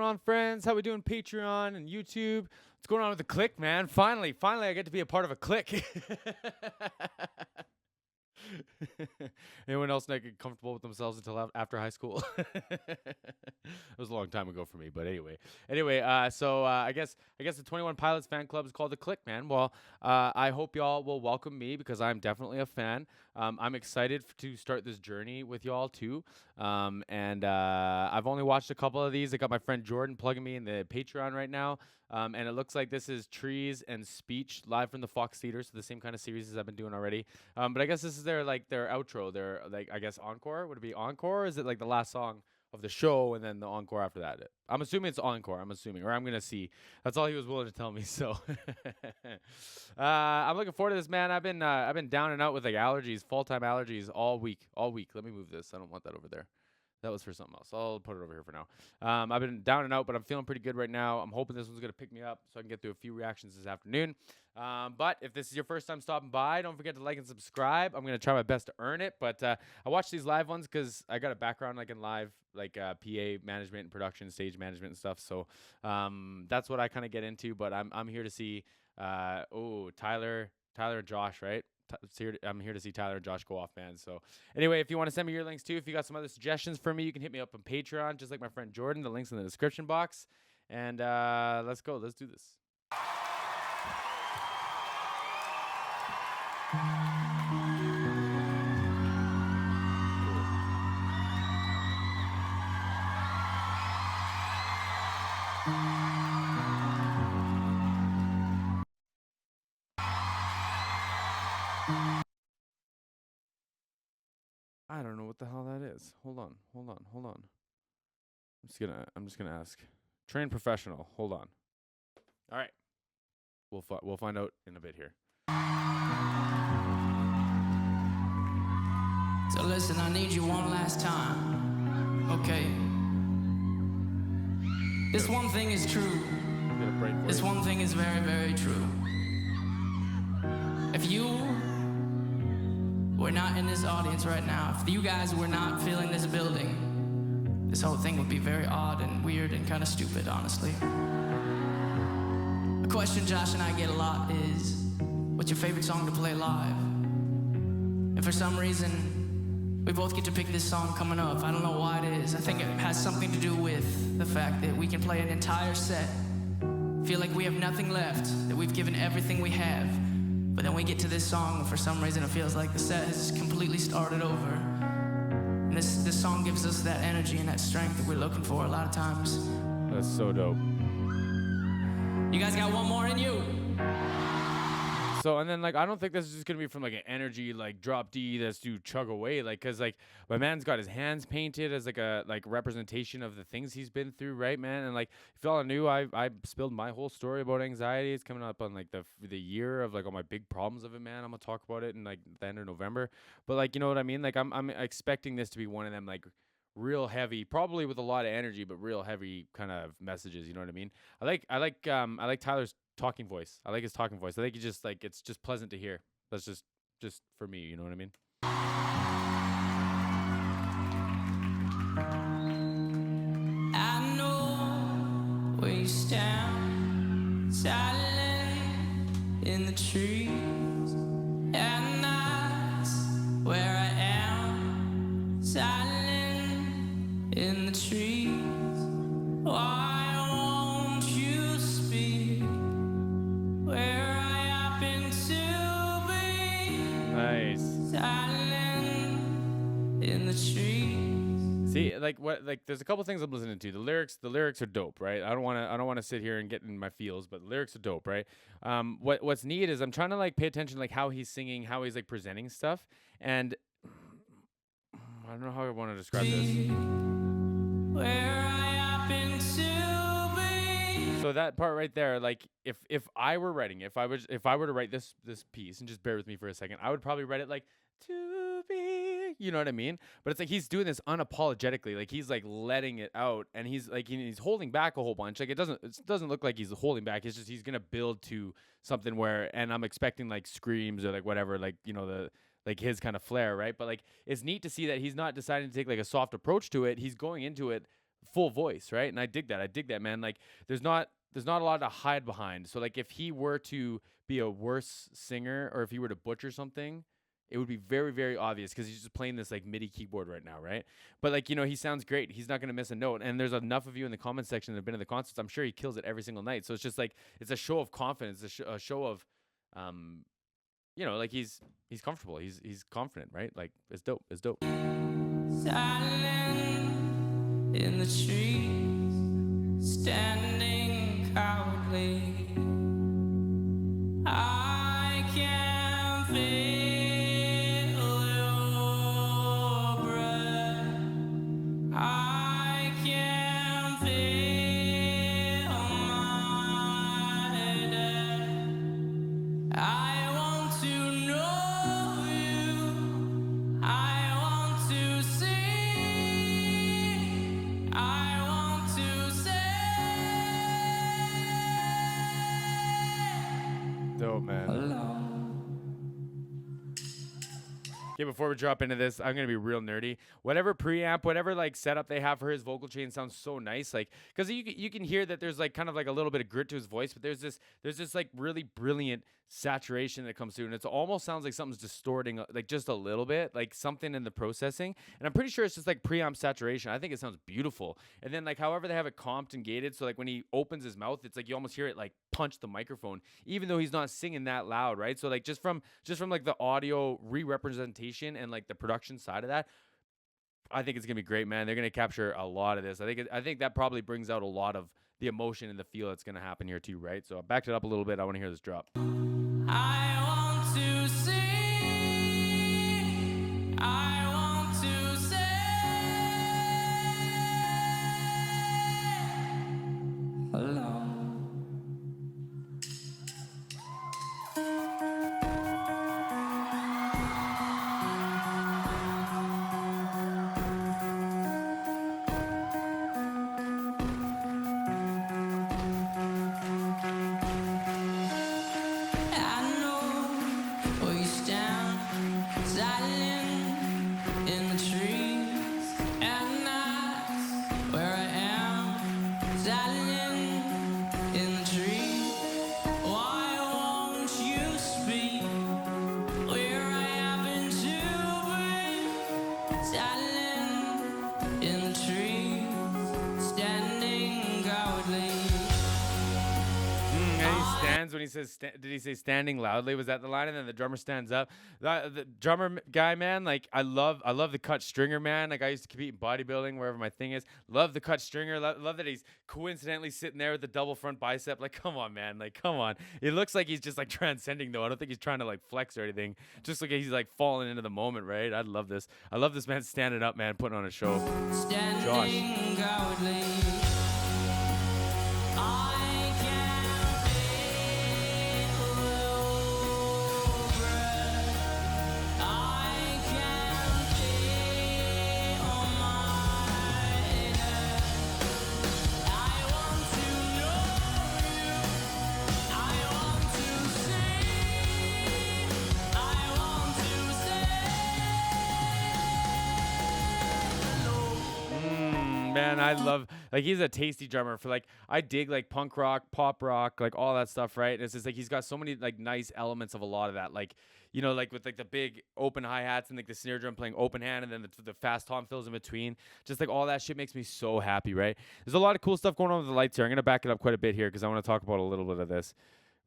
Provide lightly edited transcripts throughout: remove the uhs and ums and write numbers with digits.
on, friends? How we doing, Patreon and YouTube? What's going on with the click, man? Finally, I get to be a part of a click. Anyone else not get comfortable with themselves until after high school? It was a long time ago for me, but anyway. I guess the 21 Pilots fan club is called the Click, man. Well, I hope y'all will welcome me because I'm definitely a fan. I'm excited to start this journey with y'all too. I've only watched a couple of these. I got my friend Jordan plugging me in the Patreon right now. And it looks like this is Trees and Speech live from the Fox Theater, so the same kind of series as I've been doing already. But I guess this is their outro, their I guess encore. Would it be encore? Or is it like the last song of the show and then the encore after that? I'm assuming it's encore. Or I'm gonna see. That's all he was willing to tell me. So I'm looking forward to this, man. I've been down and out with like allergies, fall time allergies all week. Let me move this. I don't want that over there. That was for something else. I'll put it over here for now. I've been down and out, but I'm feeling pretty good right now. I'm hoping this one's going to pick me up so I can get through a few reactions this afternoon. But if this is your first time stopping by, don't forget to like and subscribe. I'm going to try my best to earn it. But I watch these live ones because I got a background like in live, PA management and production, stage management and stuff. So that's what I kind of get into. But I'm here to see, Tyler and Josh, right? I'm here to see Tyler and Josh go off, man. So anyway, if you want to send me your links too, if you got some other suggestions for me, you can hit me up on Patreon, just like my friend Jordan. The link's in the description box. And let's go. Let's do this. I don't know what the hell that is. Hold on. I'm just gonna ask. Trained professional. Hold on. All right. We'll find out in a bit here. So listen, I need you one last time. Okay. This one thing is true. This one thing is very, very true. If you were not in this audience right now, if you guys were not filling this building, this whole thing would be very odd and weird and kind of stupid, honestly. A question Josh and I get a lot is, what's your favorite song to play live? And for some reason, we both get to pick this song coming up. I don't know why it is. I think it has something to do with the fact that we can play an entire set, feel like we have nothing left, that we've given everything we have, but then we get to this song, and for some reason it feels like the set has completely started over. And this song gives us that energy and that strength that we're looking for a lot of times. That's so dope. You guys got one more in you? So, and then, I don't think this is just going to be from, an energy, drop D that's to chug away. Because, my man's got his hands painted as, a representation of the things he's been through, right, man? And, if y'all knew, I spilled my whole story about anxiety. It's coming up on, the year of, all my big problems of it, man. I'm going to talk about it in, the end of November. But, you know what I mean? I'm expecting this to be one of them, real heavy, probably with a lot of energy, but real heavy kind of messages, you know what I mean? I like Tyler's talking voice. I like his talking voice. I think it's just pleasant to hear. That's just for me, you know what I mean? I know where you stand, silent in the trees, and that's where I am, silent in the trees. Why won't you speak where I happen to be? Nice. Silent in the trees. See, there's a couple things I'm listening to. The lyrics are dope, right? I don't want to sit here and get in my feels, but the lyrics are dope, right? What's neat is I'm trying to pay attention how he's singing, how he's presenting stuff, and I don't know how I want to describe this. Where I happen to be. So that part right there, if I were writing, if I were to write this piece, and just bear with me for a second, I would probably write it to be, you know what I mean? But it's he's doing this unapologetically, he's letting it out, and he's he's holding back a whole bunch. It doesn't look like he's holding back. It's just he's gonna build to something where, and I'm expecting screams or whatever, the his kind of flair, right? But it's neat to see that he's not deciding to take a soft approach to it. He's going into it full voice, right? And I dig that. I dig that, man. Like there's not a lot to hide behind. So like if he were to be a worse singer or if he were to butcher something, it would be very, very obvious because he's just playing this like MIDI keyboard right now, right? But like, he sounds great. He's not going to miss a note. And there's enough of you in the comment section that have been to the concerts. I'm sure he kills it every single night. So it's just like, it's a show of confidence, a show of, like he's comfortable. He's confident, right? Like it's dope. It's dope. Silent in the trees, standing cowardly. I can feel your breath. I can feel my death. I want to know you. I want to see. I want to say. Dope, man. Okay, before we drop into this, I'm gonna be real nerdy. Whatever preamp, whatever like setup they have for his vocal chain sounds so nice. Like, cause you can hear that there's like kind of like a little bit of grit to his voice, but there's this like really brilliant saturation that comes through, and it almost sounds like something's distorting like just a little bit, like something in the processing. And I'm pretty sure it's just like preamp saturation. I think it sounds beautiful. And then like however they have it comped and gated, so like when he opens his mouth, it's like you almost hear it like punch the microphone, even though he's not singing that loud, right? So like just from like the audio re-representation and like the production side of that, I think it's gonna be great, man. They're gonna capture a lot of this. I think that probably brings out a lot of the emotion and the feel that's gonna happen here too, right? So I backed it up a little bit. I want to hear this drop. I want to see. I want to say. Hello. When he says, did he say standing loudly? Was that the line? And then the drummer stands up. The drummer guy, man, like I love the cut stringer, man. Like I used to compete in bodybuilding, wherever my thing is. Love the cut stringer. Love that he's coincidentally sitting there with the double front bicep. Like, come on, man. Like, come on. It looks like he's just like transcending though. I don't think he's trying to like flex or anything. Just like he's like falling into the moment, right? I love this. I love this man standing up, man, putting on a show. Josh. Man, I love, like, he's a tasty drummer for, like, I dig, like, punk rock, pop rock, like, all that stuff, right? And it's just, like, he's got so many, like, nice elements of a lot of that, like, like, with, like, the big open hi-hats and, like, the snare drum playing open hand and then the fast tom fills in between. Just, like, all that shit makes me so happy, right? There's a lot of cool stuff going on with the lights here. I'm going to back it up quite a bit here because I want to talk about a little bit of this.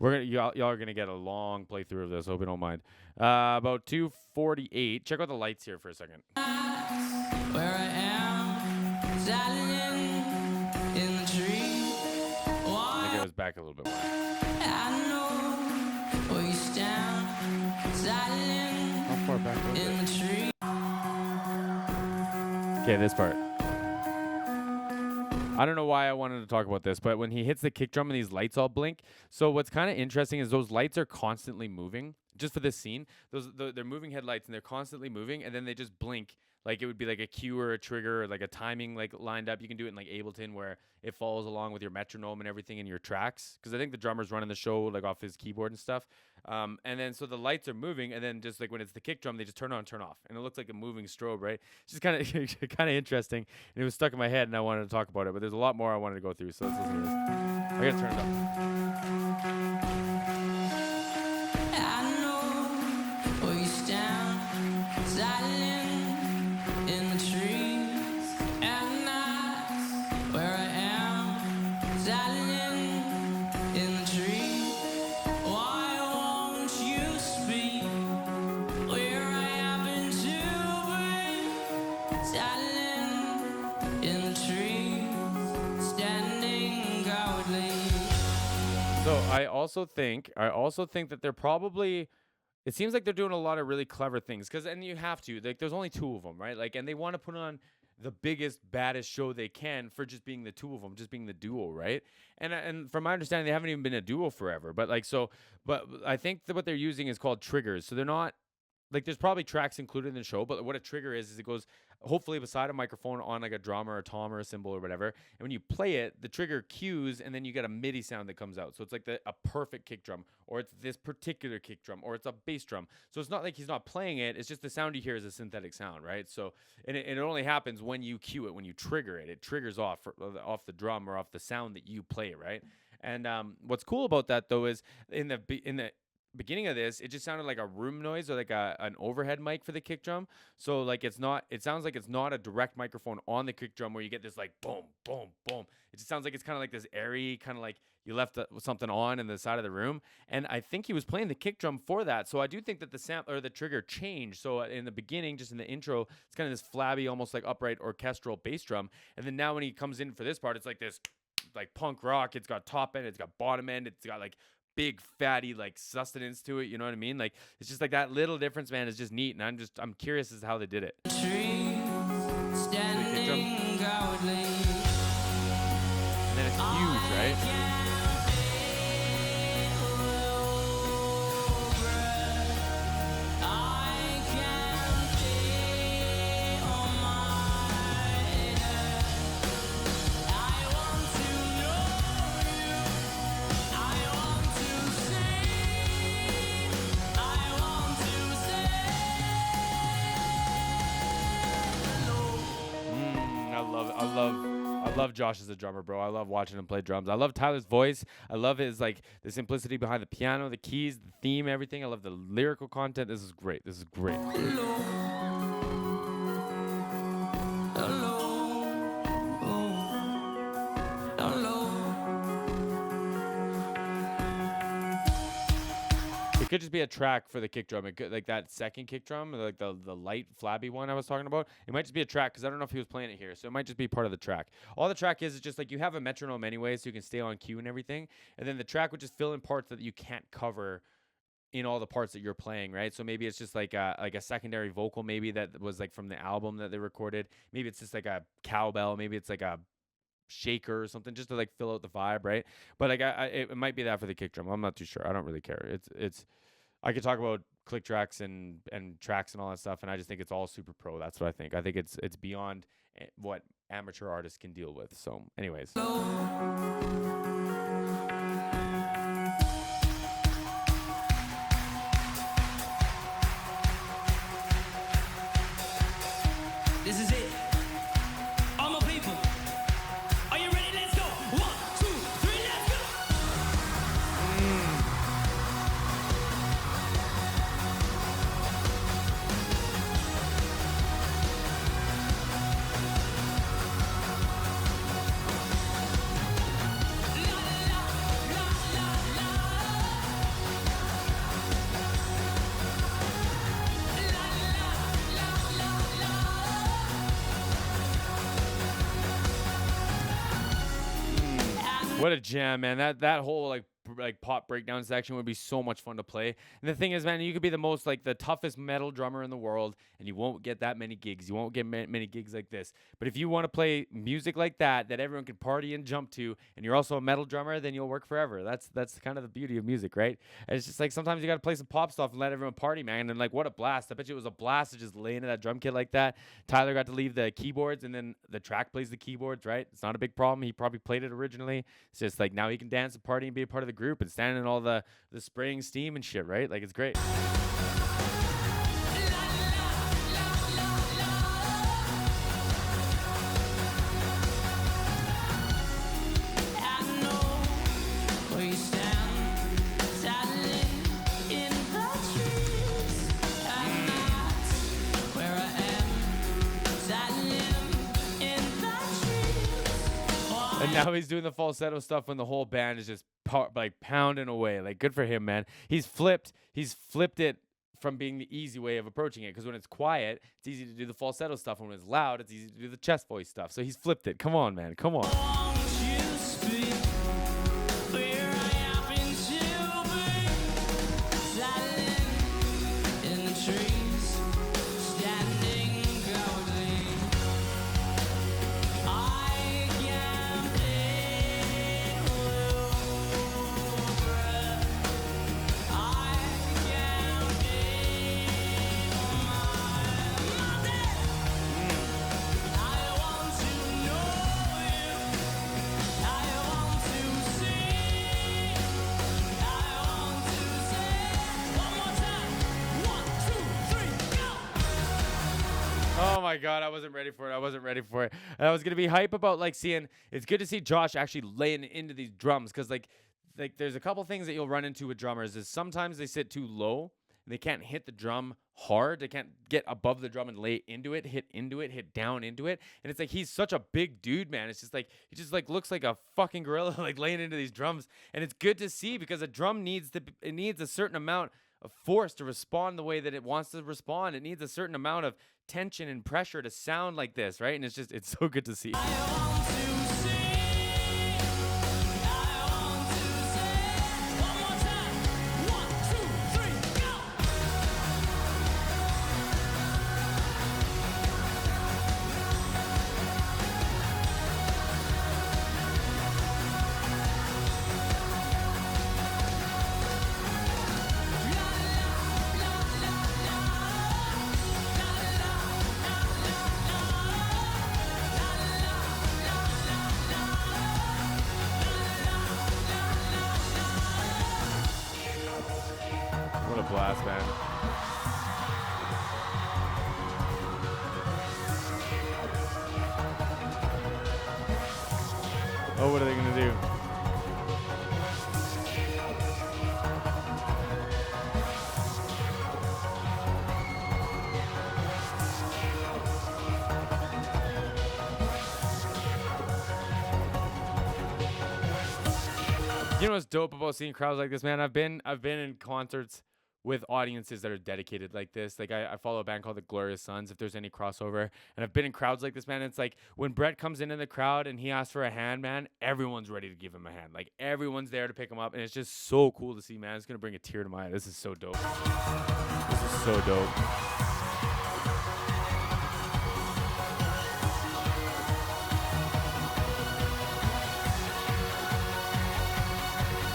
Y'all are gonna get a long playthrough of this. Hope you don't mind. About 2:48. Check out the lights here for a second. Where I am, silent in the tree. I think it goes back a little bit more. I know where you stand, silent. How far back was in it? the tree. Okay, this part. I don't know why I wanted to talk about this, but when he hits the kick drum and these lights all blink. So what's kind of interesting is those lights are constantly moving. just for this scene, they're moving headlights and they're constantly moving, and then they just blink. Like it would be like a cue or a trigger or like a timing like lined up. You can do it in like Ableton where it follows along with your metronome and everything in your tracks. Because I think the drummer's running the show like off his keyboard and stuff. And then so the lights are moving, and then just like when it's the kick drum, they just turn on and turn off, and it looks like a moving strobe, right? It's just kind of interesting, and it was stuck in my head, and I wanted to talk about it. But there's a lot more I wanted to go through, so let's listen to this. I gotta turn it up. I know where you stand, silent in the trees, and that's where I am, silent in the trees. Why won't you speak where I happen to be? Silent in the trees, standing cowardly. So I also think that they're probably. It seems like they're doing a lot of really clever things, and you have to, like, there's only two of them, right? Like, and they want to put on the biggest, baddest show they can for just being the two of them, just being the duo, right? And from my understanding, they haven't even been a duo forever. But I think that what they're using is called triggers. So they're not. Like, there's probably tracks included in the show, but what a trigger is it goes hopefully beside a microphone on like a drum or a tom or a cymbal or whatever. And when you play it, the trigger cues, and then you get a MIDI sound that comes out. So it's like a perfect kick drum, or it's this particular kick drum, or it's a bass drum. So it's not like he's not playing it. It's just the sound you hear is a synthetic sound, right? So and it only happens when you cue it, when you trigger it. It triggers off the drum or off the sound that you play, right? And what's cool about that though is in the beginning of this, it just sounded like a room noise or like an overhead mic for the kick drum. So like it sounds like it's not a direct microphone on the kick drum where you get this like boom, boom, boom. It just sounds like it's kind of like this airy, kind of like you left something on in the side of the room. And I think he was playing the kick drum for that. So I do think that the sample or the trigger changed. So in the beginning, just in the intro, it's kind of this flabby, almost like upright orchestral bass drum. And then now when he comes in for this part, it's like this like punk rock. It's got top end, it's got bottom end, it's got like big fatty like sustenance to it, you know what I mean? Like it's just like that little difference, man, is just neat, and I'm curious as to how they did it. Standing cowardly. And then it's huge, right? I love Josh as a drummer, bro. I love watching him play drums. I love Tyler's voice. I love his like the simplicity behind the piano, the keys, the theme, everything. I love the lyrical content. This is great. This is great. It could just be a track for the kick drum. It could, like that second kick drum, like the light flabby one I was talking about. It might just be a track because I don't know if he was playing it here, so it might just be part of the track. All the track is just like you have a metronome anyway, so you can stay on cue and everything. And then the track would just fill in parts that you can't cover in all the parts that you're playing, right? So maybe it's just like a secondary vocal, maybe that was like from the album that they recorded. Maybe it's just like a cowbell. Maybe it's like a shaker or something just to like fill out the vibe, right? But like it might be that for the kick drum. I'm not too sure. I don't really care. It's I could talk about click tracks and tracks and all that stuff, and I just think it's all super pro. That's what I think. I think it's beyond what amateur artists can deal with. So anyways. This is it. All my people. Are you ready? Let's go. 1, 2, 3, let's go. What a jam, man. That whole like like pop breakdown section would be so much fun to play. And the thing is, man, you could be the most like the toughest metal drummer in the world, and you won't get that many gigs. You won't get many gigs like this. But if you want to play music like that everyone can party and jump to, and you're also a metal drummer, then you'll work forever. That's kind of the beauty of music, right? And it's just like sometimes you got to play some pop stuff and let everyone party, man. And like, what a blast! I bet you it was a blast to just lay into that drum kit like that. Tyler got to leave the keyboards, and then the track plays the keyboards, right? It's not a big problem. He probably played it originally. It's just like now he can dance and party and be a part of the group and stand in all the spraying steam and shit, right? Like it's great. And now he's doing the falsetto stuff when the whole band is just like pounding away. Like, good for him, man. He's flipped it from being the easy way of approaching it. Because when it's quiet, it's easy to do the falsetto stuff. And when it's loud, it's easy to do the chest voice stuff. So he's flipped it. Come on, man. Come on. Oh my God, I wasn't ready for it. And I was gonna be hype about like seeing. It's good to see Josh actually laying into these drums, because like there's a couple things that you'll run into with drummers is sometimes they sit too low and they can't hit the drum hard. They can't get above the drum and lay into it, hit down into it. And it's like he's such a big dude, man. It's just like he just like looks like a fucking gorilla like laying into these drums. And it's good to see, because a drum needs a certain amount of force to respond the way that it wants to respond. It needs a certain amount of tension and pressure to sound like this, right? And it's so good to see. What a blast, man. Oh, what are they going to do? You know what's dope about seeing crowds like this, man? I've been in concerts with audiences that are dedicated like this. Like I follow a band called the Glorious Sons, if there's any crossover. And I've been in crowds like this, man. It's like when Brett comes in the crowd and he asks for a hand, man, everyone's ready to give him a hand. Like everyone's there to pick him up. And it's just so cool to see, man. It's going to bring a tear to my eye. This is so dope. This is so dope.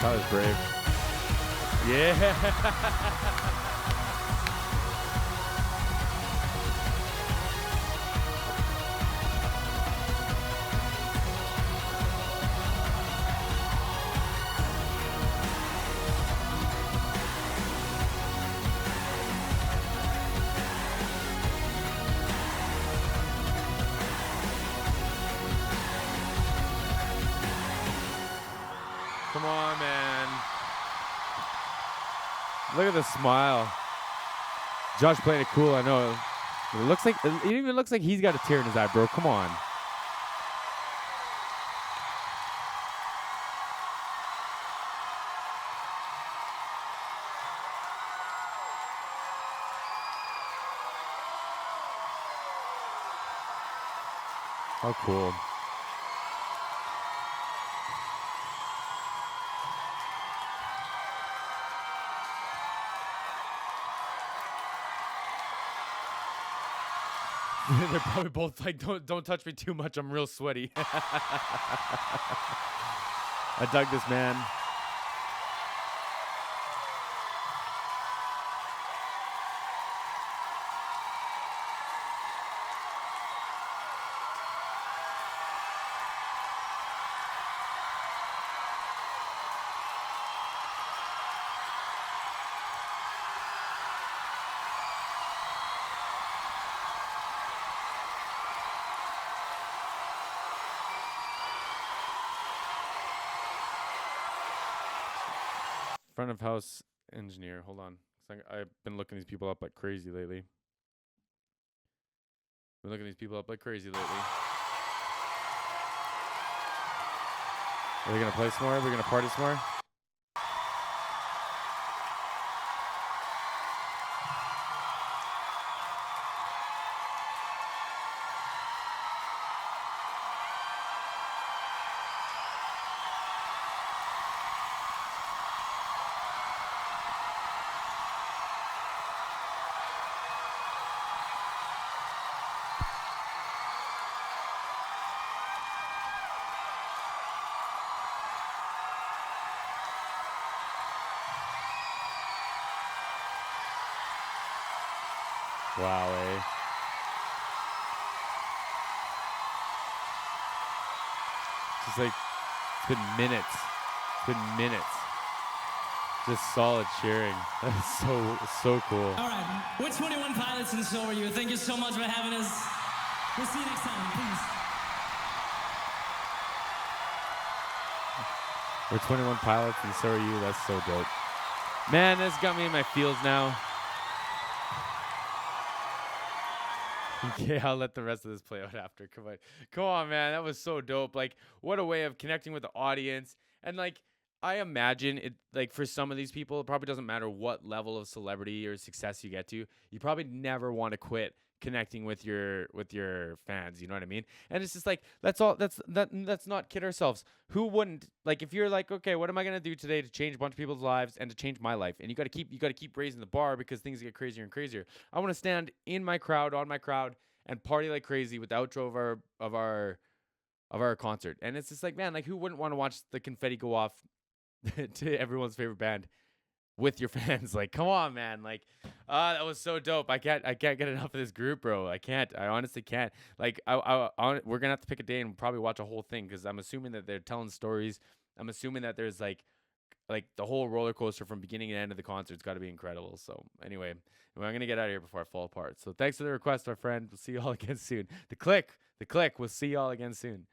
That was brave. Yeah. Come on, man. Look at the smile. Josh playing it cool, I know. It even looks like he's got a tear in his eye, bro. Come on. How cool. They're probably both like, don't touch me too much. I'm real sweaty. I dug this, man. Front of house engineer. Hold on. I've been looking these people up like crazy lately. Been looking these people up like crazy lately. Are we gonna play some more? Are we gonna party some more? Wow, eh? Just like, it's been minutes. It's been minutes. Just solid cheering. That's so cool. All right, we're 21 Pilots and so are you. Thank you so much for having us. We'll see you next time, please. We're 21 Pilots and so are you. That's so dope. Man, that's got me in my feels now. Okay, I'll let the rest of this play out after. Come on, man. That was so dope. Like, what a way of connecting with the audience. And like, I imagine it, like, for some of these people, it probably doesn't matter what level of celebrity or success you get to. You probably never want to quit connecting with your fans. You know what I mean? And it's just like, let's not kid ourselves. Who wouldn't? Like, if you're like, okay, what am I gonna do today to change a bunch of people's lives and to change my life? And you gotta keep raising the bar because things get crazier and crazier. I want to stand in my crowd, on my crowd, and party like crazy with the outro of our concert. And it's just like, man, like, who wouldn't want to watch the confetti go off to everyone's favorite band with your fans? Like, come on, man. Like, that was so dope. I can't get enough of this group, bro. I honestly can't. Like, we're gonna have to pick a day and probably watch a whole thing because I'm assuming that they're telling stories. I'm assuming that there's like the whole roller coaster from beginning to end of the concert's got to be incredible. So anyway, I'm gonna get out of here before I fall apart. So thanks for the request, my friend. We'll see you all again soon. The click. We'll see y'all again soon.